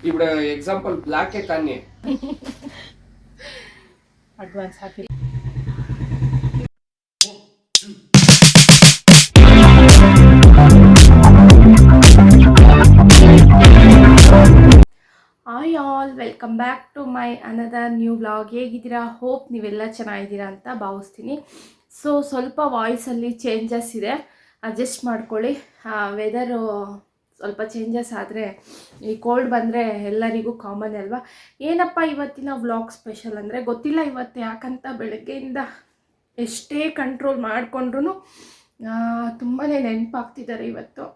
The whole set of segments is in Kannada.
ఇప్పుడు ఎగ్జాంపుల్ బ్లాకే కానీ ಅಡ್ವಾನ್ಸ್ ಹಾಕಿ. Hi all, welcome back to my another new vlog. ಹೇಗಿದ್ದೀರಾ? ಹೋಪ್ ನೀವೆಲ್ಲ ಚೆನ್ನಾಗಿದ್ದೀರಾ ಅಂತ ಭಾವಿಸ್ತೀನಿ. ಸೊ ಸ್ವಲ್ಪ ವಾಯ್ಸಲ್ಲಿ ಚೇಂಜಸ್ ಇದೆ, ಅಡ್ಜಸ್ಟ್ ಮಾಡ್ಕೊಳ್ಳಿ. ವೆದರು ಸ್ವಲ್ಪ ಚೇಂಜಸ್ ಆದರೆ ಈ ಕೋಲ್ಡ್ ಬಂದರೆ ಎಲ್ಲರಿಗೂ ಕಾಮನ್ ಅಲ್ವಾ. ಏನಪ್ಪ ಇವತ್ತಿನ ವ್ಲಾಗ್ ಸ್ಪೆಷಲ್ ಅಂದರೆ ಗೊತ್ತಿಲ್ಲ ಇವತ್ತು ಯಾಕಂತ. ಬೆಳಗ್ಗೆಯಿಂದ ಎಷ್ಟೇ ಕಂಟ್ರೋಲ್ ಮಾಡಿಕೊಂಡ್ರೂ ತುಂಬಾ ನೆನಪಾಗ್ತಿದ್ದಾರೆ ಇವತ್ತು.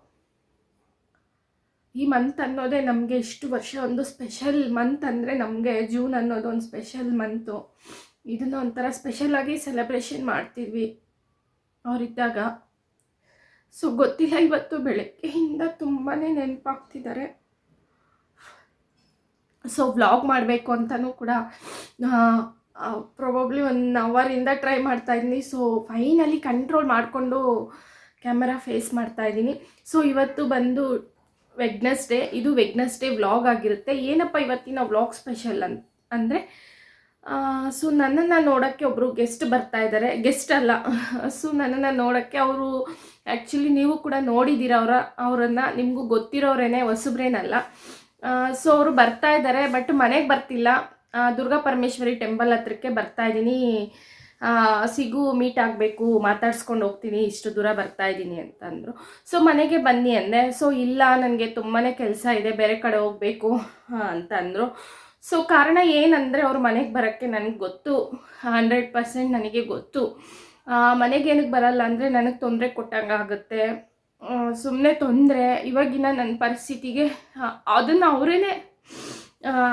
ಈ ಮಂತ್ ಅನ್ನೋದೇ ನಮಗೆ ಇಷ್ಟು ವರ್ಷ ಒಂದು ಸ್ಪೆಷಲ್ ಮಂತ್ ಅಂದರೆ ನಮಗೆ ಜೂನ್ ಅನ್ನೋದು ಒಂದು ಸ್ಪೆಷಲ್ ಮಂತು. ಇದನ್ನು ಒಂಥರ ಸ್ಪೆಷಲಾಗಿ ಸೆಲೆಬ್ರೇಷನ್ ಮಾಡ್ತಿದ್ವಿ ಅವರಿದ್ದಾಗ. ಸೊ ಗೊತ್ತಿಲ್ಲ ಇವತ್ತು ಬೆಳಗ್ಗೆಯಿಂದ ತುಂಬಾ ನೆನಪಾಗ್ತಿದ್ದಾರೆ. ಸೊ ವ್ಲಾಗ್ ಮಾಡಬೇಕು ಅಂತಲೂ ಕೂಡ ಪ್ರಾಬಬ್ಲಿ 1 ಅವರಿಂದ ಟ್ರೈ ಮಾಡ್ತಾಯಿದ್ದೀನಿ. ಸೊ ಫೈನಲಿ ಕಂಟ್ರೋಲ್ ಮಾಡಿಕೊಂಡು ಕ್ಯಾಮರಾ ಫೇಸ್ ಮಾಡ್ತಾಯಿದ್ದೀನಿ. ಸೊ ಇವತ್ತು ಬಂದು ವೆಡ್ನೆಸ್ಡೇ. ಇದು ವೆಡ್ನೆಸ್ಡೇ ವ್ಲಾಗ್ ಆಗಿರುತ್ತೆ. ಏನಪ್ಪ ಇವತ್ತಿನ ವ್ಲಾಗ್ ಸ್ಪೆಷಲ್ ಅಂದರೆ ಸೊ ನನ್ನನ್ನು ನೋಡೋಕ್ಕೆ ಒಬ್ಬರು ಗೆಸ್ಟ್ ಬರ್ತಾ ಇದ್ದಾರೆ. ಗೆಸ್ಟ್ ಅಲ್ಲ, ಸೊ ನನ್ನನ್ನು ನೋಡೋಕ್ಕೆ ಅವರು ಆ್ಯಕ್ಚುಲಿ ನೀವು ಕೂಡ ನೋಡಿದ್ದೀರ ಅವರನ್ನು, ನಿಮಗೂ ಗೊತ್ತಿರೋರೇನೆ, ಹೊಸಬ್ರೇನಲ್ಲ. ಸೊ ಅವರು ಬರ್ತಾ ಇದ್ದಾರೆ, ಬಟ್ ಮನೆಗೆ ಬರ್ತಿಲ್ಲ. ದುರ್ಗಾ ಪರಮೇಶ್ವರಿ ಟೆಂಪಲ್ ಹತ್ರಕ್ಕೆ ಬರ್ತಾಯಿದ್ದೀನಿ. ಸಿಗು ಮೀಟ್ ಆಗಬೇಕು, ಮಾತಾಡ್ಸ್ಕೊಂಡು ಹೋಗ್ತೀನಿ, ಇಷ್ಟು ದೂರ ಬರ್ತಾಯಿದ್ದೀನಿ ಅಂತಂದರು. ಸೊ ಮನೆಗೆ ಬನ್ನಿ ಅಂದೆ. ಸೊ ಇಲ್ಲ, ನನಗೆ ತುಂಬಾ ಕೆಲಸ ಇದೆ, ಬೇರೆ ಕಡೆ ಹೋಗಬೇಕು ಅಂತಂದರು. ಸೊ ಕಾರಣ ಏನಂದರೆ ಅವ್ರ ಮನೆಗೆ ಬರೋಕ್ಕೆ ನನಗೆ ಗೊತ್ತು, 100% ನನಗೆ ಗೊತ್ತು. ಮನೆಗೆ ಏನಕ್ಕೆ ಬರಲ್ಲ ಅಂದರೆ ನನಗೆ ತೊಂದರೆ ಕೊಟ್ಟಂಗೆ ಆಗುತ್ತೆ. ಸುಮ್ಮನೆ ತೊಂದರೆ. ಇವಾಗಿನ ನನ್ನ ಪರಿಸ್ಥಿತಿಗೆ ಅದನ್ನು ಅವರೇ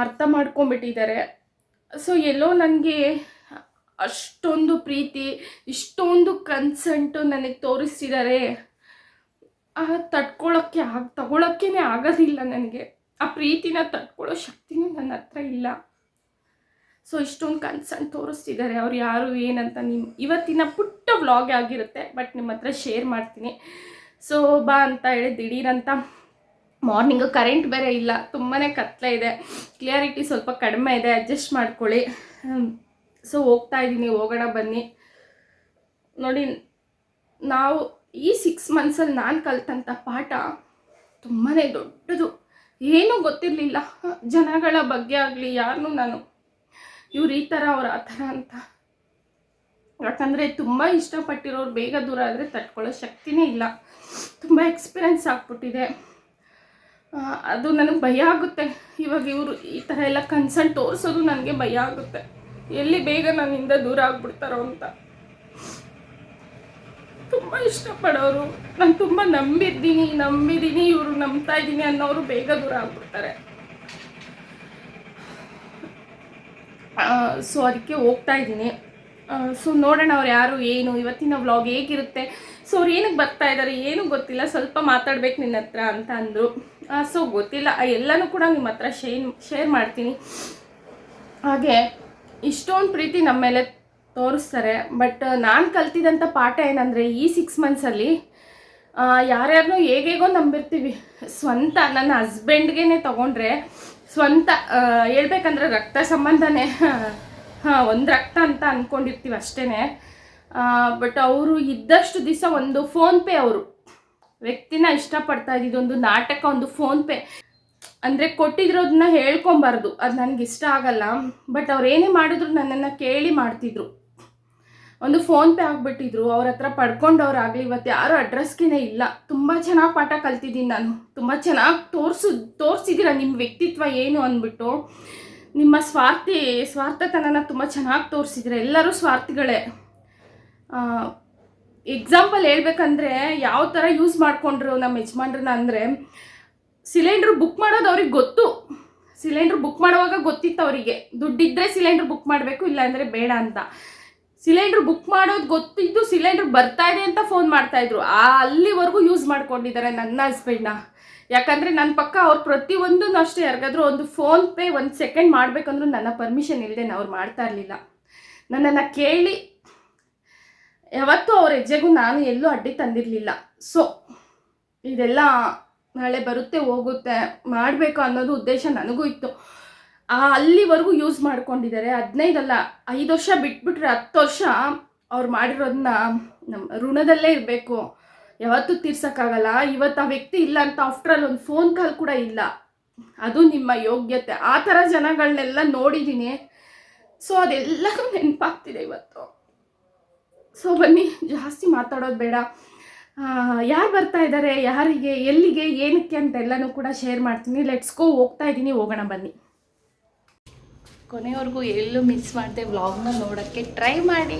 ಅರ್ಥ ಮಾಡ್ಕೊಂಬಿಟ್ಟಿದ್ದಾರೆ. ಸೊ ಎಲ್ಲೋ ನನಗೆ ಅಷ್ಟೊಂದು ಪ್ರೀತಿ, ಇಷ್ಟೊಂದು ಕನ್ಸಂಟು ನನಗೆ ತೋರಿಸ್ತಿದ್ದಾರೆ. ತಗೊಳ್ಳೋಕ್ಕೇ ಆಗೋದಿಲ್ಲ ನನಗೆ. ಆ ಪ್ರೀತಿನ ತಡ್ಕೊಳ್ಳೋ ಶಕ್ತಿನೂ ನನ್ನ ಹತ್ರ ಇಲ್ಲ. ಸೊ ಇಷ್ಟೊಂದು ಕನ್ಸಂಟ್ ತೋರಿಸ್ತಿದ್ದಾರೆ. ಅವ್ರು ಯಾರು ಏನಂತ ಇವತ್ತಿನ ಪುಟ್ಟ ವ್ಲಾಗ್ ಆಗಿರುತ್ತೆ, ಬಟ್ ನಿಮ್ಮ ಹತ್ರ ಶೇರ್ ಮಾಡ್ತೀನಿ. ಸೊ ಬಾ ಅಂತ ಹೇಳಿ ದಿಢೀರಂತ ಮಾರ್ನಿಂಗು ಕರೆಂಟ್ ಬೇರೆ ಇಲ್ಲ, ತುಂಬಾ ಕತ್ಲೆ ಇದೆ, ಕ್ಲಿಯರಿಟಿ ಸ್ವಲ್ಪ ಕಡಿಮೆ ಇದೆ, ಅಡ್ಜಸ್ಟ್ ಮಾಡ್ಕೊಳ್ಳಿ. ಸೊ ಹೋಗ್ತಾ ಇದ್ದೀನಿ, ಹೋಗೋಣ ಬನ್ನಿ. ನೋಡಿ, ನಾವು ಈ 6 ಮಂತ್ಸಲ್ಲಿ ನಾನು ಕಲ್ತಂಥ ಪಾಠ ತುಂಬಾ ದೊಡ್ಡದು. ಏನೂ ಗೊತ್ತಿರಲಿಲ್ಲ ಜನಗಳ ಬಗ್ಗೆ ಆಗಲಿ, ಯಾರನ್ನೂ ನಾನು ಇವ್ರು ಈ ಥರ ಅವ್ರು ಆ ಥರ ಅಂತ. ಯಾಕಂದರೆ ತುಂಬ ಇಷ್ಟಪಟ್ಟಿರೋರು ಬೇಗ ದೂರ ಆದರೆ ತಡ್ಕೊಳ್ಳೋ ಶಕ್ತಿನೇ ಇಲ್ಲ. ತುಂಬ ಎಕ್ಸ್ಪೀರಿಯೆನ್ಸ್ ಆಗ್ಬಿಟ್ಟಿದೆ. ಅದು ನನಗೆ ಭಯ ಆಗುತ್ತೆ. ಇವಾಗ ಇವರು ಈ ಥರ ಎಲ್ಲ ಕನ್ಸರ್ನ್ ತೋರಿಸೋದು ನನಗೆ ಭಯ ಆಗುತ್ತೆ. ಎಲ್ಲಿ ಬೇಗ ನನ್ನಿಂದ ದೂರ ಆಗ್ಬಿಡ್ತಾರೋ ಅಂತ. ತುಂಬ ಇಷ್ಟಪಡೋರು, ನಾನು ತುಂಬ ನಂಬಿದ್ದೀನಿ, ಇವರು ನಂಬ್ತಾ ಇದ್ದೀನಿ ಅನ್ನೋರು ಬೇಗ ದೂರ ಆಗ್ಬಿಡ್ತಾರೆ. ಸೊ ಅದಕ್ಕೆ ಹೋಗ್ತಾ ಇದ್ದೀನಿ. ಸೊ ನೋಡೋಣ ಅವ್ರು ಯಾರು ಏನು, ಇವತ್ತಿನ ವ್ಲಾಗ್ ಹೇಗಿರುತ್ತೆ. ಸೊ ಅವ್ರು ಏನಕ್ಕೆ ಬರ್ತಾ ಇದ್ದಾರೆ ಏನೂ ಗೊತ್ತಿಲ್ಲ, ಸ್ವಲ್ಪ ಮಾತಾಡ್ಬೇಕು ನಿನ್ನ ಹತ್ರ ಅಂತ ಅಂದರು. ಸೊ ಗೊತ್ತಿಲ್ಲ, ಎಲ್ಲನೂ ಕೂಡ ನಿಮ್ಮ ಹತ್ರ ಶೇರ್ ಮಾಡ್ತೀನಿ. ಹಾಗೆ ಇಷ್ಟೊಂದು ಪ್ರೀತಿ ನಮ್ಮ ಮೇಲೆ ತೋರಿಸ್ತಾರೆ. ಬಟ್ ನಾನು ಕಲ್ತಿದ್ದಂಥ ಪಾಠ ಏನಂದರೆ, ಈ 6 ಮಂತ್ಸಲ್ಲಿ ಯಾರ್ಯಾರನ್ನೂ ಹೇಗೇಗೋ ನಂಬಿರ್ತೀವಿ. ಸ್ವಂತ ನನ್ನ ಹಸ್ಬೆಂಡ್ಗೇ ತಗೊಂಡ್ರೆ, ಸ್ವಂತ ಹೇಳ್ಬೇಕಂದ್ರೆ ರಕ್ತ ಸಂಬಂಧನೇ, ಒಂದು ರಕ್ತ ಅಂತ ಅಂದ್ಕೊಂಡಿರ್ತೀವಿ ಅಷ್ಟೇ. ಬಟ್ ಅವರು ಇದ್ದಷ್ಟು ದಿವಸ ಒಂದು ಫೋನ್ಪೇ, ಅವರು ವ್ಯಕ್ತಿನ ಇಷ್ಟಪಡ್ತಾ ಇದ್ದಿದ್ದು ಒಂದು ನಾಟಕ, ಒಂದು ಫೋನ್ಪೇ ಅಂದರೆ ಕೊಟ್ಟಿದ್ರೋದನ್ನ ಹೇಳ್ಕೊಬಾರ್ದು, ಅದು ನನಗೆ ಇಷ್ಟ ಆಗಲ್ಲ. ಬಟ್ ಅವ್ರು ಏನೇ ಮಾಡಿದ್ರು ನನ್ನನ್ನು ಕೇಳಿ ಮಾಡ್ತಿದ್ರು. ಒಂದು ಫೋನ್ಪೇ ಆಗಿಬಿಟ್ಟಿದ್ರು. ಅವ್ರ ಹತ್ರ ಪಡ್ಕೊಂಡವ್ರಾಗಲಿ ಇವತ್ತು ಯಾರೂ ಅಡ್ರೆಸ್ಗೇ ಇಲ್ಲ. ತುಂಬ ಚೆನ್ನಾಗಿ ಪಾಠ ಕಲ್ತಿದ್ದೀನಿ ನಾನು. ತುಂಬ ಚೆನ್ನಾಗಿ ತೋರಿಸಿದ್ದೀರ ನಿಮ್ಮ ವ್ಯಕ್ತಿತ್ವ ಏನು ಅಂದ್ಬಿಟ್ಟು. ನಿಮ್ಮ ಸ್ವಾರ್ಥತನನ ತುಂಬ ಚೆನ್ನಾಗಿ ತೋರಿಸಿದ್ರೆ. ಎಲ್ಲರೂ ಸ್ವಾರ್ಥಿಗಳೇ. ಎಕ್ಸಾಂಪಲ್ ಹೇಳ್ಬೇಕಂದ್ರೆ ಯಾವ ಥರ ಯೂಸ್ ಮಾಡಿಕೊಂಡ್ರು ನಮ್ಮ ಯಜಮಾನ್ರನ್ನ ಅಂದರೆ, ಸಿಲಿಂಡ್ರ್ ಬುಕ್ ಮಾಡೋದು ಅವ್ರಿಗೆ ಗೊತ್ತು. ಸಿಲಿಂಡ್ರ್ ಬುಕ್ ಮಾಡುವಾಗ ಗೊತ್ತಿತ್ತು ಅವರಿಗೆ, ದುಡ್ಡಿದ್ದರೆ ಸಿಲಿಂಡ್ರ್ ಬುಕ್ ಮಾಡಬೇಕು, ಇಲ್ಲಾಂದರೆ ಬೇಡ ಅಂತ. ಸಿಲಿಂಡ್ರ್ ಬುಕ್ ಮಾಡೋದು ಗೊತ್ತಿದ್ದು ಸಿಲಿಂಡ್ರ್ ಬರ್ತಾ ಇದೆ ಅಂತ ಫೋನ್ ಮಾಡ್ತಾಯಿದ್ರು. ಅಲ್ಲಿವರೆಗೂ ಯೂಸ್ ಮಾಡ್ಕೊಂಡಿದ್ದಾರೆ ನನ್ನ ಹಸ್ಬೆಂಡ್ನ. ಯಾಕಂದರೆ ನನ್ನ ಪಕ್ಕ ಅವ್ರು ಪ್ರತಿಯೊಂದೂ ಅಷ್ಟೇ, ಯಾರಿಗಾದ್ರೂ ಒಂದು ಫೋನ್ಪೇ 1 ಸೆಕೆಂಡ್ ಮಾಡಬೇಕಂದ್ರೂ ನನ್ನ ಪರ್ಮಿಷನ್ ಇಲ್ಲದೆ ಅವ್ರು ಮಾಡ್ತಾ ಇರಲಿಲ್ಲ. ನನ್ನನ್ನು ಕೇಳಿ ಯಾವತ್ತೂ ಅವ್ರ ಹೆಜ್ಜೆಗೂ ನಾನು ಎಲ್ಲೂ ಅಡ್ಡಿ ತಂದಿರಲಿಲ್ಲ. ಸೊ ಇದೆಲ್ಲ ನಾಳೆ ಬರುತ್ತೆ ಹೋಗುತ್ತೆ ಮಾಡಬೇಕು ಅನ್ನೋದು ಉದ್ದೇಶ ನನಗೂ ಇತ್ತು. ಅಲ್ಲಿವರೆಗೂ ಯೂಸ್ ಮಾಡ್ಕೊಂಡಿದ್ದಾರೆ. 15 ಅಲ್ಲ 5 ವರ್ಷ ಬಿಟ್ಬಿಟ್ರೆ 10 ವರ್ಷ ಅವ್ರು ಮಾಡಿರೋದನ್ನ ನಮ್ಮ ಋಣದಲ್ಲೇ ಇರಬೇಕು, ಯಾವತ್ತೂ ತೀರ್ಸೋಕ್ಕಾಗಲ್ಲ. ಇವತ್ತು ಆ ವ್ಯಕ್ತಿ ಇಲ್ಲ ಅಂತ ಆಫ್ಟರ್ ಆಲ್ ಒಂದು ಫೋನ್ ಕಾಲ್ ಕೂಡ ಇಲ್ಲ, ಅದು ನಿಮ್ಮ ಯೋಗ್ಯತೆ. ಆ ಥರ ಜನಗಳನ್ನೆಲ್ಲ ನೋಡಿದ್ದೀನಿ. ಸೊ ಅದೆಲ್ಲನೂ ನೆನಪಾಗ್ತಿದೆ ಇವತ್ತು. ಸೊ ಬನ್ನಿ, ಜಾಸ್ತಿ ಮಾತಾಡೋದು ಬೇಡ. ಯಾರು ಬರ್ತಾ ಇದ್ದಾರೆ, ಯಾರಿಗೆ, ಎಲ್ಲಿಗೆ, ಏನಕ್ಕೆ ಅಂತೆಲ್ಲನೂ ಕೂಡ ಶೇರ್ ಮಾಡ್ತೀನಿ. Let's go. ಹೋಗ್ತಾ ಇದ್ದೀನಿ, ಹೋಗೋಣ ಬನ್ನಿ. ಕೊನೆವರೆಗೂ ಎಲ್ಲೂ ಮಿಸ್ ಮಾಡಿದೆ ವ್ಲಾಗ್ನ ನೋಡೋಕ್ಕೆ ಟ್ರೈ ಮಾಡಿ.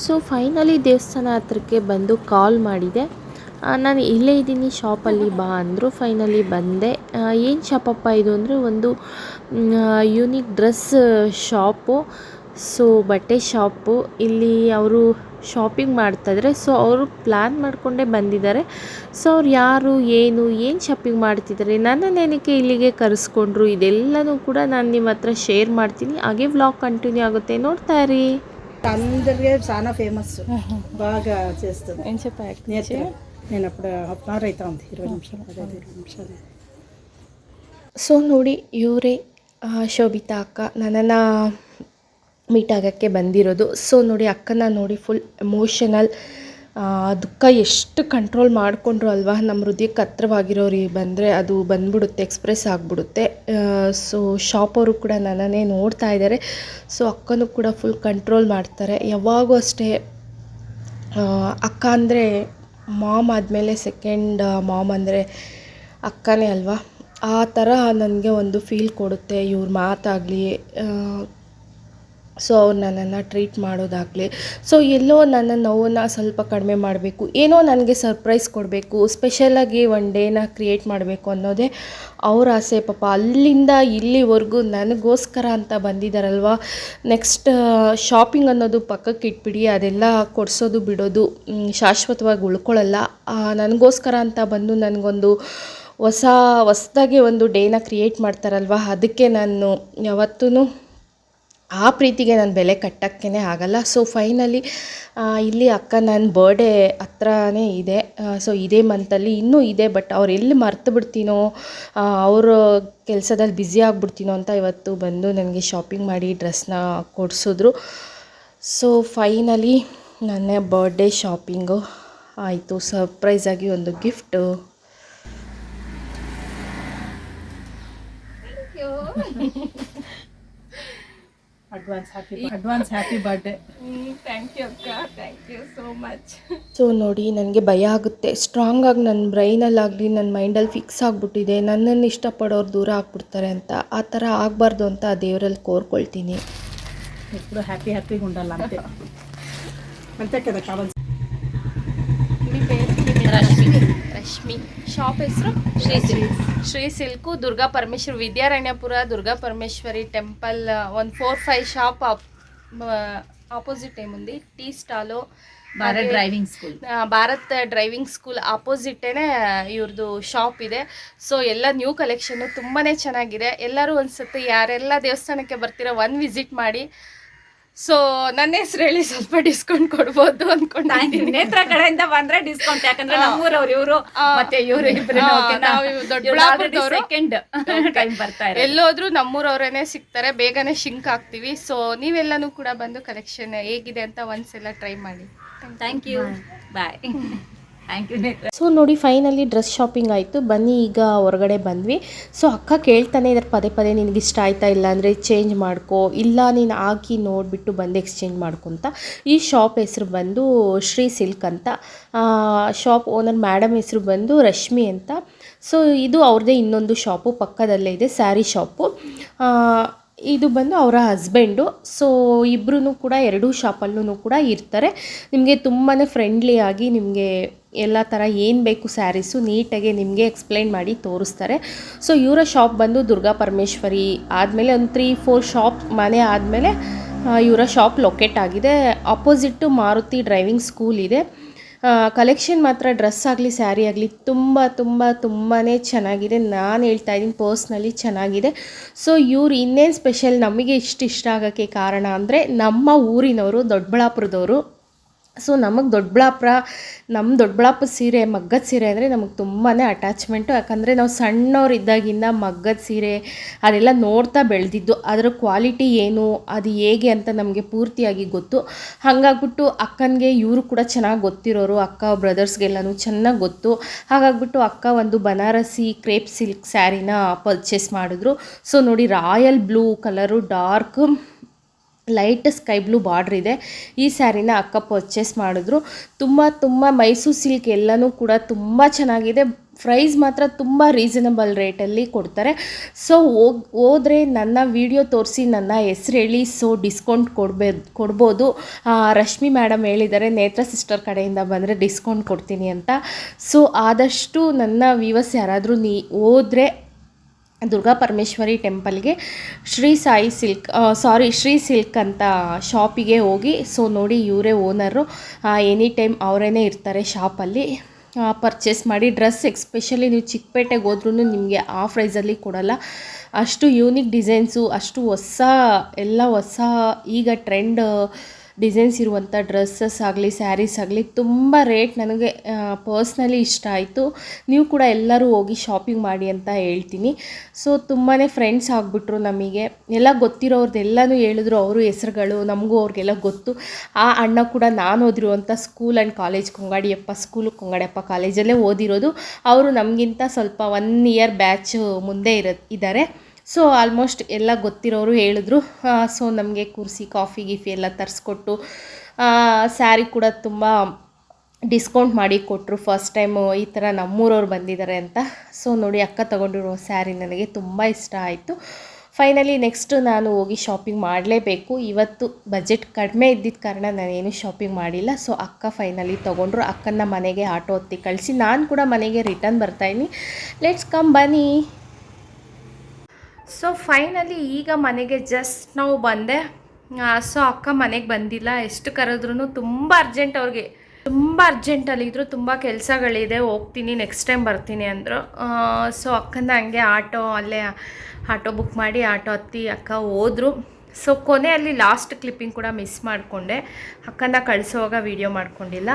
ಸೊ ಫೈನಲಿ ದೇವಸ್ಥಾನ ಹತ್ರಕ್ಕೆ ಬಂದು ಕಾಲ್ ಮಾಡಿದೆ. ನಾನು ಇಲ್ಲೇ ಇದ್ದೀನಿ ಶಾಪಲ್ಲಿ ಬಾ ಅಂದರು. ಫೈನಲಿ ಬಂದೆ. ಏನು ಶಾಪಪ್ಪ ಇದು ಅಂದರೆ ಒಂದು ಯೂನಿಕ್ ಡ್ರೆಸ್ ಶಾಪು. ಸೊ ಬಟ್ಟೆ ಶಾಪು. ಇಲ್ಲಿ ಅವರು ಶಾಪಿಂಗ್ ಮಾಡ್ತಾಯಿದ್ದಾರೆ. ಸೊ ಅವರು ಪ್ಲ್ಯಾನ್ ಮಾಡಿಕೊಂಡೇ ಬಂದಿದ್ದಾರೆ. ಸೊ ಅವ್ರು ಯಾರು, ಏನು ಶಾಪಿಂಗ್ ಮಾಡ್ತಿದ್ದಾರೆ, ನನ್ನನ್ನೇನಕ್ಕೆ ಇಲ್ಲಿಗೆ ಕರೆಸ್ಕೊಂಡ್ರು, ಇದೆಲ್ಲನೂ ಕೂಡ ನಾನು ನಿಮ್ಮ ಹತ್ರ ಶೇರ್ ಮಾಡ್ತೀನಿ. ಹಾಗೆ వ్లాగ్ కంటిన్యూ ఆగుతాయి, నోడతా ఇరి. అందరికీ చాలా ఫేమస్, బాగా చేస్తుంది. ఏం చెప్పా నేను అప్పుడు హాఫ్ అన్ అవర్ అవుతా ఉంది, 20 నిమిషాలు, అదే 20 నిమిషాలు. ಸೊ ನೋಡಿ, ಇವರೇ ಶೋಭಿತಾ ಅಕ್ಕ ನನ್ನನ್ನು ಮೀಟ್ ಆಗೋಕ್ಕೆ ಬಂದಿರೋದು. ಸೊ ನೋಡಿ, ಅಕ್ಕನ ನೋಡಿ ಫುಲ್ ಎಮೋಷನಲ್. ದುಃಖ ಎಷ್ಟು ಕಂಟ್ರೋಲ್ ಮಾಡಿಕೊಂಡ್ರು ಅಲ್ವಾ. ನಮ್ಮ ಹೃದಯಕ್ಕೆ ಹತ್ರವಾಗಿರೋರಿಗೆ ಬಂದರೆ ಅದು ಬಂದ್ಬಿಡುತ್ತೆ, ಎಕ್ಸ್ಪ್ರೆಸ್ ಆಗಿಬಿಡುತ್ತೆ. ಸೊ ಶಾಪವರು ಕೂಡ ನನ್ನನ್ನೇ ನೋಡ್ತಾ ಇದ್ದಾರೆ. ಸೊ ಅಕ್ಕನೂ ಕೂಡ ಫುಲ್ ಕಂಟ್ರೋಲ್ ಮಾಡ್ತಾರೆ ಯಾವಾಗೂ ಅಷ್ಟೇ. ಅಕ್ಕ ಅಂದರೆ ಮಾಮ್ ಆದಮೇಲೆ ಸೆಕೆಂಡ್ ಮಾಮ್ ಅಂದರೆ ಅಕ್ಕನೇ ಅಲ್ವಾ. ಆ ಥರ ನನಗೆ ಒಂದು ಫೀಲ್ ಕೊಡುತ್ತೆ ಇವ್ರ ಮಾತಾಗಲಿ. ಸೊ ಅವ್ರು ನನ್ನನ್ನು ಟ್ರೀಟ್ ಮಾಡೋದಾಗಲಿ. ಸೊ ಎಲ್ಲೋ ನನ್ನ ನೋವನ್ನು ಸ್ವಲ್ಪ ಕಡಿಮೆ ಮಾಡಬೇಕು, ಏನೋ ನನಗೆ ಸರ್ಪ್ರೈಸ್ ಕೊಡಬೇಕು, ಸ್ಪೆಷಲಾಗಿ ಒನ್ ಡೇನ ಕ್ರಿಯೇಟ್ ಮಾಡಬೇಕು ಅನ್ನೋದೇ ಅವ್ರ ಆಸೆ. ಪಾಪ ಅಲ್ಲಿಂದ ಇಲ್ಲಿವರೆಗೂ ನನಗೋಸ್ಕರ ಅಂತ ಬಂದಿದ್ದಾರಲ್ವ. ನೆಕ್ಸ್ಟ್ ಶಾಪಿಂಗ್ ಅನ್ನೋದು ಪಕ್ಕಕ್ಕೆ ಇಟ್ಬಿಡಿ, ಅದೆಲ್ಲ ಕೊಡಿಸೋದು ಬಿಡೋದು ಶಾಶ್ವತವಾಗಿ ಉಳ್ಕೊಳ್ಳಲ್ಲ. ನನಗೋಸ್ಕರ ಅಂತ ಬಂದು ನನಗೊಂದು ಹೊಸದಾಗಿ ಒಂದು ಡೇನ ಕ್ರಿಯೇಟ್ ಮಾಡ್ತಾರಲ್ವ, ಅದಕ್ಕೆ ನಾನು ಯಾವತ್ತೂ ಆ ಪ್ರೀತಿಗೆ ನಾನು ಬೆಲೆ ಕಟ್ಟೋಕ್ಕೇ ಆಗಲ್ಲ. ಸೊ ಫೈನಲಿ ಇಲ್ಲಿ ಅಕ್ಕ ನನ್ನ ಬರ್ಡೇ ಹತ್ರನೇ ಇದೆ. ಸೊ ಇದೇ ಮಂತಲ್ಲಿ ಇನ್ನೂ ಇದೆ, ಬಟ್ ಅವ್ರು ಎಲ್ಲಿ ಮರ್ತು ಬಿಡ್ತೀನೋ, ಅವರು ಕೆಲಸದಲ್ಲಿ ಬ್ಯುಸಿ ಆಗಿಬಿಡ್ತೀನೋ ಅಂತ ಇವತ್ತು ಬಂದು ನನಗೆ ಶಾಪಿಂಗ್ ಮಾಡಿ ಡ್ರೆಸ್ನ ಕೊಡಿಸಿದ್ರು. ಸೊ ಫೈನಲಿ ನನ್ನ ಬರ್ಡೇ ಶಾಪಿಂಗು ಆಯಿತು. ಸರ್ಪ್ರೈಸಾಗಿ ಒಂದು gift. Advance happy birthday. Thank you ಅಕ್ಕ, thank you so much. So ನೋಡಿ, ನನಗೆ ಭಯ ಆಗುತ್ತೆ. ಸ್ಟ್ರಾಂಗಾಗಿ ನನ್ನ ಬ್ರೈನಲ್ಲಾಗಲಿ ನನ್ನ ಮೈಂಡಲ್ಲಿ ಫಿಕ್ಸ್ ಆಗಿಬಿಟ್ಟಿದೆ, ನನ್ನನ್ನು ಇಷ್ಟಪಡೋರು ದೂರ ಆಗ್ಬಿಡ್ತಾರೆ ಅಂತ. ಆ ಥರ ಆಗಬಾರ್ದು ಅಂತ ದೇವರಲ್ಲಿ ಕೋರ್ಕೊಳ್ತೀನಿ. ఎప్పుడు హ్యాపీగా ఉండాలంతే. అంతే కదా కావాలి. ರಶ್ಮಿ. ಶಾಪ್ ಹೆಸರು ಶ್ರೀ ಸಿಲ್ಕು, ದುರ್ಗಾ ಪರಮೇಶ್ವರಿ, ವಿದ್ಯಾರಣ್ಯಪುರ ದುರ್ಗಾ ಪರಮೇಶ್ವರಿ ಟೆಂಪಲ್. ಒಂದು 4-5 ಶಾಪ್ ಆಪೋಸಿಟ್ ಏಮುಂದಿ tea stall. Bharat driving school, Bharat driving school ಆಪೋಸಿಟೇನೆ ಇವ್ರದ್ದು ಶಾಪ್ ಇದೆ. ಸೊ ಎಲ್ಲ ನ್ಯೂ ಕಲೆಕ್ಷನ್ನು ತುಂಬಾ ಚೆನ್ನಾಗಿದೆ. ಎಲ್ಲರೂ ಒಂದ್ಸತಿ ಯಾರೆಲ್ಲ ದೇವಸ್ಥಾನಕ್ಕೆ ಬರ್ತೀರೋ ಒಂದು ವಿಸಿಟ್ ಮಾಡಿ. ಸೊ ನನ್ನ ಹೆಸರು ಹೇಳಿ ಸ್ವಲ್ಪ ಡಿಸ್ಕೌಂಟ್ ಕೊಡ್ಬೋದು ಅನ್ಕೊಂಡಿದ್ದೀನಿ. ನೇತ್ರ ಕಡೆಯಿಂದ ಬಂದ್ರೆ ಡಿಸ್ಕೌಂಟ್, ಯಾಕಂದ್ರೆ ನಮ್ಮೂರವ್ರು ಇವರು ಮತ್ತೆ ಇವರು ಇಬ್ಬರು ದೊಡ್ಡಬಳ್ಳಾಪುರದವರು ಸೆಕೆಂಡ್ ಟೈಮ್ ಬರ್ತಾ ಇದ್ದಾರೆ. ಎಲ್ಲೋದ್ರೂ ನಮ್ಮೂರವರೇನೆ ಸಿಗ್ತಾರೆ, ಬೇಗನೆ ಶಿಂಕ್ ಆಗ್ತೀವಿ. ಸೊ ನೀವೆಲ್ಲನೂ ಕೂಡ ಬಂದು ಕಲೆಕ್ಷನ್ ಹೇಗಿದೆ ಅಂತ ಒಂದ್ಸಲ ಟ್ರೈ ಮಾಡಿ. Thank you, bye. Thank you. So ನೋಡಿ, ಫೈನಲಿ ಡ್ರೆಸ್ ಶಾಪಿಂಗ್ ಆಯಿತು. ಬನ್ನಿ ಈಗ ಹೊರಗಡೆ ಬಂದ್ವಿ. ಸೊ ಅಕ್ಕ ಕೇಳ್ತಾನೆ ಇದ್ದಾರೆ ಪದೇ ಪದೇ, ನಿನಗೆ ಇಷ್ಟ ಆಯ್ತಾ, ಇಲ್ಲ ಅಂದರೆ ಚೇಂಜ್ ಮಾಡ್ಕೋ, ಇಲ್ಲ ನೀನು ಹಾಕಿ ನೋಡಿಬಿಟ್ಟು ಬಂದು ಎಕ್ಸ್ಚೇಂಜ್ ಮಾಡ್ಕೊತ. ಈ ಶಾಪ್ ಹೆಸರು ಬಂದು ಶ್ರೀ ಸಿಲ್ಕ್ ಅಂತ. ಶಾಪ್ ಓನರ್ ಮೇಡಮ್ ಹೆಸರು ಬಂದು ರಶ್ಮಿ ಅಂತ. ಸೊ ಇದು ಅವ್ರದ್ದೇ ಇನ್ನೊಂದು ಶಾಪು ಪಕ್ಕದಲ್ಲೇ ಇದೆ, ಸ್ಯಾರಿ ಶಾಪು. ಇದು ಬಂದು ಅವರ ಹಸ್ಬೆಂಡು. ಸೊ ಇಬ್ಬರೂ ಕೂಡ ಎರಡೂ ಶಾಪಲ್ಲೂ ಕೂಡ ಇರ್ತಾರೆ. ನಿಮಗೆ ತುಂಬಾ ಫ್ರೆಂಡ್ಲಿಯಾಗಿ ನಿಮಗೆ ಎಲ್ಲ ಥರ ಏನು ಬೇಕು ಸ್ಯಾರೀಸು ನೀಟಾಗಿ ನಿಮಗೆ ಎಕ್ಸ್ಪ್ಲೈನ್ ಮಾಡಿ ತೋರಿಸ್ತಾರೆ. ಸೊ ಇವರ ಶಾಪ್ ಬಂದು ದುರ್ಗಾ ಪರಮೇಶ್ವರಿ ಆದಮೇಲೆ ಒಂದು 3-4 ಶಾಪ್ ಮನೆ ಆದಮೇಲೆ ಇವರ ಶಾಪ್ ಲೊಕೇಟ್ ಆಗಿದೆ. ಆಪೋಸಿಟ್ಟು ಮಾರುತಿ ಡ್ರೈವಿಂಗ್ ಸ್ಕೂಲ್ ಇದೆ. ಕಲೆಕ್ಷನ್ ಮಾತ್ರ ಡ್ರೆಸ್ ಆಗಲಿ ಸ್ಯಾರಿ ಆಗಲಿ ತುಂಬಾ ಚೆನ್ನಾಗಿದೆ. ನಾನು ಹೇಳ್ತಾ ಇದ್ದೀನಿ, ಪರ್ಸ್ನಲಿ ಚೆನ್ನಾಗಿದೆ. ಸೊ ಇವ್ರು ಇನ್ನೇನು ಸ್ಪೆಷಲ್ ನಮಗೆ ಇಷ್ಟ ಆಗೋಕ್ಕೆ ಕಾರಣ ಅಂದರೆ ನಮ್ಮ ಊರಿನವರು, ದೊಡ್ಡಬಳ್ಳಾಪುರದವರು. ಸೊ ನಮಗೆ ನಮ್ಮ ದೊಡ್ಡಬಳ್ಳಾಪುರ ಸೀರೆ ಮಗ್ಗದ ಸೀರೆ ಅಂದರೆ ನಮಗೆ ತುಂಬಾ ಅಟ್ಯಾಚ್ಮೆಂಟು. ಯಾಕಂದರೆ ನಾವು ಸಣ್ಣವರಿದ್ದಾಗಿಂದ ಮಗ್ಗದ ಸೀರೆ ಅದೆಲ್ಲ ನೋಡ್ತಾ ಬೆಳೆದಿದ್ದು. ಅದರ ಕ್ವಾಲಿಟಿ ಏನು, ಅದು ಹೇಗೆ ಅಂತ ನಮಗೆ ಪೂರ್ತಿಯಾಗಿ ಗೊತ್ತು. ಹಾಗಾಗ್ಬಿಟ್ಟು ಅಕ್ಕನಿಗೆ ಇವರು ಕೂಡ ಚೆನ್ನಾಗಿ ಗೊತ್ತಿರೋರು, ಅಕ್ಕ ಬ್ರದರ್ಸ್ಗೆಲ್ಲನೂ ಚೆನ್ನಾಗಿ ಗೊತ್ತು. ಹಾಗಾಗ್ಬಿಟ್ಟು ಅಕ್ಕ ಒಂದು ಬನಾರಸಿ ಕ್ರೇಪ್ ಸಿಲ್ಕ್ ಸ್ಯಾರಿನ ಪರ್ಚೇಸ್ ಮಾಡಿದ್ರು. ಸೊ ನೋಡಿ, royal blue colour, dark light sky blue border ಇದೆ. ಈ ಸ್ಯಾರಿನ ಅಕ್ಕ ಪರ್ಚೇಸ್ ಮಾಡಿದ್ರು. ತುಂಬ ಮೈಸೂರು ಸಿಲ್ಕ್ ಎಲ್ಲನೂ ಕೂಡ ತುಂಬ ಚೆನ್ನಾಗಿದೆ. ಪ್ರೈಸ್ ಮಾತ್ರ ತುಂಬ ರೀಸನಬಲ್ ರೇಟಲ್ಲಿ ಕೊಡ್ತಾರೆ. ಸೊ ಹೋದರೆ ನನ್ನ ವಿಡಿಯೋ ತೋರಿಸಿ ನನ್ನ ಹೆಸ್ರು ಹೇಳಿ, ಸೊ ಡಿಸ್ಕೌಂಟ್ ಕೊಡ್ಬೋದು. ರಶ್ಮಿ ಮೇಡಮ್ ಹೇಳಿದ್ದಾರೆ, ನೇತ್ರ ಸಿಸ್ಟರ್ ಕಡೆಯಿಂದ ಬಂದರೆ ಡಿಸ್ಕೌಂಟ್ ಕೊಡ್ತೀನಿ ಅಂತ. ಸೊ ಆದಷ್ಟು ನನ್ನ ವ್ಯೂವರ್ಸ್ ಯಾರಾದರೂ ಹೋದರೆ ದುರ್ಗಾ ಪರಮೇಶ್ವರಿ ಟೆಂಪಲ್ಗೆ ಶ್ರೀ ಸಿಲ್ಕ್ ಅಂತ ಶಾಪಿಗೆ ಹೋಗಿ. ಸೊ ನೋಡಿ, ಇವರೇ ಓನರು, ಎನಿ ಟೈಮ್ ಅವರೇ ಇರ್ತಾರೆ ಶಾಪಲ್ಲಿ. ಪರ್ಚೇಸ್ ಮಾಡಿ ಡ್ರೆಸ್, ಎಸ್ಪೆಷಲಿ ನೀವು ಚಿಕ್ಕಪೇಟೆಗೆ ಹೋದ್ರೂ ನಿಮಗೆ ಆ ಪ್ರೈಸಲ್ಲಿ ಕೊಡಲ್ಲ. ಅಷ್ಟು ಯೂನಿಕ್ ಡಿಸೈನ್ಸು, ಅಷ್ಟು ಹೊಸ ಈಗ ಟ್ರೆಂಡ್ ಡಿಸೈನ್ಸ್ ಇರುವಂಥ ಡ್ರೆಸ್ಸಸ್ ಆಗಲಿ, ಸ್ಯಾರೀಸ್ ಆಗಲಿ ತುಂಬ ರೇಟ್ ನನಗೆ ಪರ್ಸ್ನಲಿ ಇಷ್ಟ ಆಯಿತು. ನೀವು ಕೂಡ ಎಲ್ಲರೂ ಹೋಗಿ ಶಾಪಿಂಗ್ ಮಾಡಿ ಅಂತ ಹೇಳ್ತೀನಿ. ಸೊ ತುಂಬಾ ಫ್ರೆಂಡ್ಸ್ ಆಗಿಬಿಟ್ರು ನಮಗೆ, ಎಲ್ಲ ಗೊತ್ತಿರೋರ್ದೆಲ್ಲನೂ ಹೇಳಿದ್ರು, ಅವರು ಹೆಸ್ರುಗಳು ನಮಗೂ ಅವ್ರಿಗೆಲ್ಲ ಗೊತ್ತು. ಆ ಅಣ್ಣ ಕೂಡ ನಾನು ಓದಿರುವಂಥ ಸ್ಕೂಲ್ ಆ್ಯಂಡ್ ಕಾಲೇಜ್ ಕೊಂಗಾಡಿಯಪ್ಪ ಕಾಲೇಜಲ್ಲೇ ಓದಿರೋದು. ಅವರು ನಮಗಿಂತ ಸ್ವಲ್ಪ 1 ಇಯರ್ ಬ್ಯಾಚ್ ಮುಂದೆ ಇದ್ದಾರೆ. ಸೊ ಆಲ್ಮೋಸ್ಟ್ ಎಲ್ಲ ಗೊತ್ತಿರೋರು ಹೇಳಿದ್ರು. ಸೊ ನಮಗೆ ಕುರ್ಸಿ, ಕಾಫಿ ಎಲ್ಲ ತರಿಸ್ಕೊಟ್ಟು, ಸ್ಯಾರಿ ಕೂಡ ತುಂಬ ಡಿಸ್ಕೌಂಟ್ ಮಾಡಿ ಕೊಟ್ಟರು. ಫಸ್ಟ್ ಟೈಮು ಈ ಥರ ನಮ್ಮೂರವ್ರು ಬಂದಿದ್ದಾರೆ ಅಂತ. ಸೊ ನೋಡಿ, ಅಕ್ಕ ತೊಗೊಂಡಿರೋ ಸ್ಯಾರಿ ನನಗೆ ತುಂಬ ಇಷ್ಟ ಆಯಿತು. ಫೈನಲಿ ನೆಕ್ಸ್ಟ್ ನಾನು ಹೋಗಿ ಶಾಪಿಂಗ್ ಮಾಡಲೇಬೇಕು. ಇವತ್ತು ಬಜೆಟ್ ಕಡಿಮೆ ಇದ್ದಿದ್ದ ಕಾರಣ ನಾನೇನು ಶಾಪಿಂಗ್ ಮಾಡಿಲ್ಲ. ಸೊ ಅಕ್ಕ ಫೈನಲಿ ತೊಗೊಂಡ್ರು. ಅಕ್ಕನ ಮನೆಗೆ ಆಟೋ ಹತ್ತಿ ಕಳಿಸಿ ನಾನು ಕೂಡ ಮನೆಗೆ ರಿಟರ್ನ್ ಬರ್ತಾಯಿದ್ದೀನಿ. ಲೆಟ್ಸ್ ಕಮ್ ಬನ್ನಿ. ಸೊ ಫೈನಲಿ ಈಗ ಮನೆಗೆ ಜಸ್ಟ್ ನಾವು ಬಂದೆ. ಸೊ ಅಕ್ಕ ಮನೆಗೆ ಬಂದಿಲ್ಲ. ಎಷ್ಟು ಕರೆದ್ರೂ ತುಂಬ ಅರ್ಜೆಂಟ್, ಅವ್ರಿಗೆ ತುಂಬ ಅರ್ಜೆಂಟಲ್ಲಿದ್ದರು, ತುಂಬ ಕೆಲಸಗಳಿದೆ, ಹೋಗ್ತೀನಿ, ನೆಕ್ಸ್ಟ್ ಟೈಮ್ ಬರ್ತೀನಿ ಅಂದರು. ಸೊ ಅಕ್ಕನ ಹಂಗೆ ಅಲ್ಲೇ ಆಟೋ ಬುಕ್ ಮಾಡಿ ಆಟೋ ಹತ್ತಿ ಅಕ್ಕ ಹೋದರು. ಸೊ ಕೊನೆಯಲ್ಲಿ ಲಾಸ್ಟ್ ಕ್ಲಿಪ್ಪಿಂಗ್ ಕೂಡ ಮಿಸ್ ಮಾಡಿಕೊಂಡೆ, ಅಕ್ಕನ ಕಳಿಸೋವಾಗ ವೀಡಿಯೋ ಮಾಡ್ಕೊಂಡಿಲ್ಲ.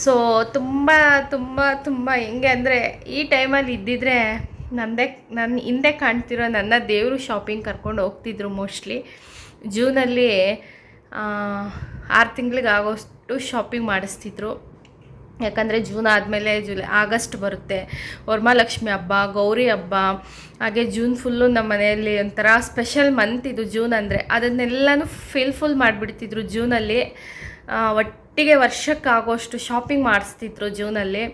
ಸೊ ತುಂಬ ಹೆಂಗೆ ಅಂದರೆ ಈ ಟೈಮಲ್ಲಿ ಇದ್ದಿದ್ರೆ ನನ್ನ ಹಿಂದೆ ಕಾಣ್ತಿರೋ ನನ್ನ ದೇವರು ಶಾಪಿಂಗ್ ಕರ್ಕೊಂಡು ಹೋಗ್ತಿದ್ರು. ಮೋಸ್ಟ್ಲಿ ಜೂನಲ್ಲಿ 6 ತಿಂಗಳಿಗೆ ಆಗೋಷ್ಟು ಶಾಪಿಂಗ್ ಮಾಡಿಸ್ತಿದ್ರು. ಯಾಕಂದರೆ ಜೂನ್ ಆದಮೇಲೆ ಆಗಸ್ಟ್ ಬರುತ್ತೆ, ವರಮಹಾಲಕ್ಷ್ಮಿ ಹಬ್ಬ, ಗೌರಿ ಹಬ್ಬ, ಹಾಗೆ ಜೂನ್ ಫುಲ್ಲು ನಮ್ಮ ಮನೆಯಲ್ಲಿ ಒಂಥರ ಸ್ಪೆಷಲ್ ಮಂತ್ ಇದು ಜೂನ್ ಅಂದರೆ. ಅದನ್ನೆಲ್ಲನೂ ಫುಲ್ ಮಾಡಿಬಿಡ್ತಿದ್ರು ಜೂನಲ್ಲಿ. ಒಟ್ಟಿಗೆ ವರ್ಷಕ್ಕಾಗೋಷ್ಟು ಶಾಪಿಂಗ್ ಮಾಡಿಸ್ತಿದ್ರು ಜೂನಲ್ಲಿ.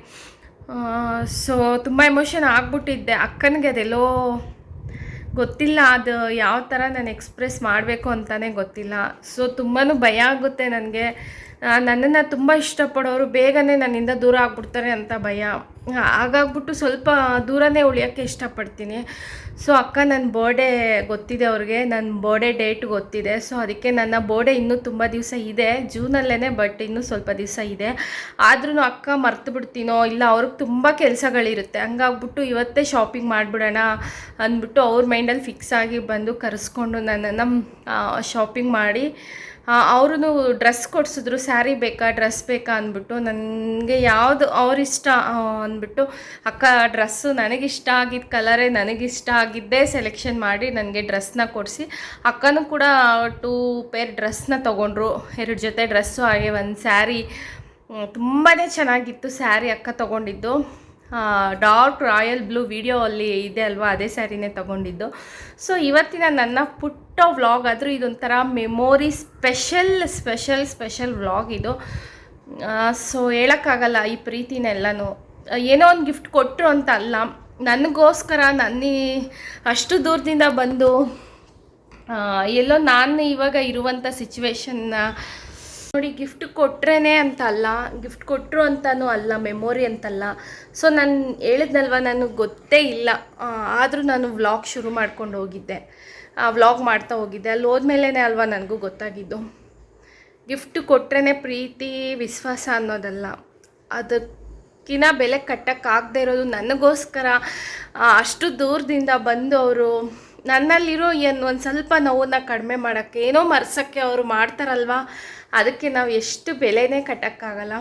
ಸೊ ತುಂಬ ಎಮೋಷನ್ ಆಗ್ಬಿಟ್ಟಿದ್ದೆ. ಅಕ್ಕನಿಗೆ ಅದೆಲ್ಲೋ ಗೊತ್ತಿಲ್ಲ, ಅದು ಯಾವ ಥರ ನಾನು ಎಕ್ಸ್ಪ್ರೆಸ್ ಮಾಡಬೇಕು ಅಂತಲೇ ಗೊತ್ತಿಲ್ಲ. ಸೊ ತುಂಬಾ ಭಯ ಆಗುತ್ತೆ ನನಗೆ. ನನ್ನನ್ನು ತುಂಬ ಇಷ್ಟಪಡೋರು ಬೇಗನೆ ನನ್ನಿಂದ ದೂರ ಆಗ್ಬಿಡ್ತಾರೆ ಅಂತ ಭಯ. ಹಾಗಾಗ್ಬಿಟ್ಟು ಸ್ವಲ್ಪ ದೂರನೇ ಉಳಿಯೋಕ್ಕೆ ಇಷ್ಟಪಡ್ತೀನಿ. ಸೊ ಅಕ್ಕ ನನ್ನ ಬರ್ಡೇ ಗೊತ್ತಿದೆ ಅವ್ರಿಗೆ, ನನ್ನ ಬರ್ಡೇ ಡೇಟ್ ಗೊತ್ತಿದೆ. ಸೊ ಅದಕ್ಕೆ ನನ್ನ ಬರ್ಡೇ ಇನ್ನೂ ತುಂಬ ದಿವಸ ಇದೆ, ಜೂನಲ್ಲೇ, ಬಟ್ ಇನ್ನೂ ಸ್ವಲ್ಪ ದಿವಸ ಇದೆ. ಆದ್ರೂ ಅಕ್ಕ ಮರ್ತು ಬಿಡ್ತೀನೋ ಇಲ್ಲ, ಅವ್ರಿಗೆ ತುಂಬ ಕೆಲಸಗಳಿರುತ್ತೆ. ಹಂಗಾಗ್ಬಿಟ್ಟು ಇವತ್ತೇ ಶಾಪಿಂಗ್ ಮಾಡಿಬಿಡೋಣ ಅಂದ್ಬಿಟ್ಟು ಅವ್ರ ಮೈಂಡಲ್ಲಿ ಫಿಕ್ಸ್ ಆಗಿ ಬಂದು ಕರೆಸ್ಕೊಂಡು ನನ್ನನ್ನು ಶಾಪಿಂಗ್ ಮಾಡಿ ಅವರು ಡ್ರೆಸ್ ಕೊಡಿಸಿದ್ರು. ಸ್ಯಾರಿ ಬೇಕಾ, ಡ್ರೆಸ್ ಬೇಕಾ ಅಂದ್ಬಿಟ್ಟು ನನಗೆ ಯಾವುದು ಅವ್ರಿಷ್ಟ ಅಂದ್ಬಿಟ್ಟು ಅಕ್ಕ ಡ್ರೆಸ್ಸು ನನಗಿಷ್ಟ ಆಗಿದ್ದ ಕಲರೇ ನನಗಿಷ್ಟ ಆಗಿದ್ದೇ ಸೆಲೆಕ್ಷನ್ ಮಾಡಿ ನನಗೆ ಡ್ರೆಸ್ನ ಕೊಡಿಸಿ, ಅಕ್ಕನೂ ಕೂಡ 2 ಪೇರ್ ಡ್ರೆಸ್ನ ತೊಗೊಂಡ್ರು. 2 ಜೊತೆ ಡ್ರೆಸ್ಸು ಹಾಗೆ 1 ಸ್ಯಾರಿ. ತುಂಬಾ ಚೆನ್ನಾಗಿತ್ತು ಸ್ಯಾರಿ ಅಕ್ಕ ತೊಗೊಂಡಿದ್ದು. ಡಾರ್ಕ್ ರಾಯಲ್ ಬ್ಲೂ ವಿಡಿಯೋ ಅಲ್ಲಿ ಇದೆ ಅಲ್ವಾ, ಅದೇ ಸ್ಯಾರಿನೇ ತೊಗೊಂಡಿದ್ದು. ಸೊ ಇವತ್ತಿನ ನನ್ನ ಪುಟ್ಟ ವ್ಲಾಗ್, ಆದರೂ ಇದೊಂಥರ ಮೆಮೊರಿ ಸ್ಪೆಷಲ್ ವ್ಲಾಗ್ ಇದು. ಸೊ ಹೇಳೋಕ್ಕಾಗಲ್ಲ ಈ ಪ್ರೀತಿನೆಲ್ಲನೂ. ಏನೋ ಒಂದು ಗಿಫ್ಟ್ ಕೊಟ್ಟರು ಅಂತ ಅಲ್ಲ, ನನಗೋಸ್ಕರ ಅಷ್ಟು ದೂರದಿಂದ ಬಂದು ಎಲ್ಲೋ ನಾನು ಇವಾಗ ಇರುವಂಥ ಸಿಚುವೇಶನ್ನ ನೋಡಿ ಗಿಫ್ಟ್ ಕೊಟ್ರೇ ಅಂತ ಅಲ್ಲ, ಗಿಫ್ಟ್ ಕೊಟ್ಟರು ಅಂತಲೂ ಅಲ್ಲ, ಮೆಮೊರಿ ಅಂತಲ್ಲ. ಸೊ ನಾನು ಹೇಳಿದ್ನಲ್ವ, ನನಗೆ ಗೊತ್ತೇ ಇಲ್ಲ, ಆದರೂ ನಾನು ವ್ಲಾಗ್ ಶುರು ಮಾಡ್ಕೊಂಡು ಹೋಗಿದ್ದೆ, ವ್ಲಾಗ್ ಮಾಡ್ತಾ ಹೋಗಿದ್ದೆ. ಅಲ್ಲಿ ಹೋದ್ಮೇಲೆ ಅಲ್ವಾ ನನಗೂ ಗೊತ್ತಾಗಿದ್ದು, ಗಿಫ್ಟ್ ಕೊಟ್ರೇ ಪ್ರೀತಿ ವಿಶ್ವಾಸ ಅನ್ನೋದಲ್ಲ, ಅದಕ್ಕಿಂತ ಬೆಲೆ ಕಟ್ಟೋಕ್ಕಾಗದೇ ಇರೋದು ನನಗೋಸ್ಕರ ಅಷ್ಟು ದೂರದಿಂದ ಬಂದು ಅವರು ನನ್ನಲ್ಲಿರೋ ಒಂದು ಸ್ವಲ್ಪ ನೋವನ್ನು ಕಡಿಮೆ ಮಾಡೋಕ್ಕೆ, ಏನೋ ಮರ್ಸೋಕ್ಕೆ ಅವರು ಮಾಡ್ತಾರಲ್ವ, ಅದಕ್ಕೆ ನಾವು ಎಷ್ಟು ಬೆಲೆನೇ ಕಟ್ಟೋಕ್ಕಾಗಲ್ಲ.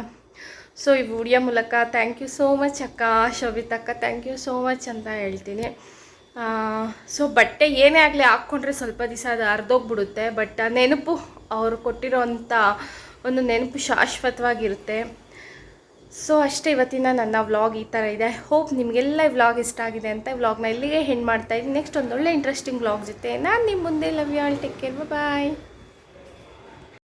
ಸೊ ಈ ವಿಡಿಯೋ ಮೂಲಕ ಥ್ಯಾಂಕ್ ಯು ಸೋ ಮಚ್ ಅಕ್ಕ, ಶೋಭಿತಕ್ಕ, ಥ್ಯಾಂಕ್ ಯು ಸೋ ಮಚ್ ಅಂತ ಹೇಳ್ತೀನಿ. ಸೊ ಬಟ್ಟೆ ಏನೇ ಆಗಲಿ ಹಾಕ್ಕೊಂಡ್ರೆ ಸ್ವಲ್ಪ ದಿವಸ ಅದು ಅರ್ಧೋಗ್ಬಿಡುತ್ತೆ, ಬಟ್ ಆ ನೆನಪು ಅವರು ಕೊಟ್ಟಿರೋಂಥ ಒಂದು ನೆನಪು ಶಾಶ್ವತವಾಗಿರುತ್ತೆ. ಸೊ ಅಷ್ಟೇ, ಇವತ್ತಿನ ನನ್ನ ವ್ಲಾಗ್ ಈ ಥರ ಇದೆ. ಹೋಪ್ ನಿಮಗೆಲ್ಲ ಈ ವ್ಲಾಗ್ ಇಷ್ಟ ಆಗಿದೆ ಅಂತ. ವ್ಲಾಗ್ನ ಇಲ್ಲಿಗೆ ಹೆಣ್ಣು ಮಾಡ್ತಾಯಿದ್ದೀನಿ. ನೆಕ್ಸ್ಟ್ ಒಂದೊಳ್ಳೆ ಇಂಟ್ರೆಸ್ಟಿಂಗ್ ವ್ಲಾಗ್ ಜೊತೆ ನಾನು ನಿಮ್ಮ ಮುಂದೆ. Love you all, take care, bye.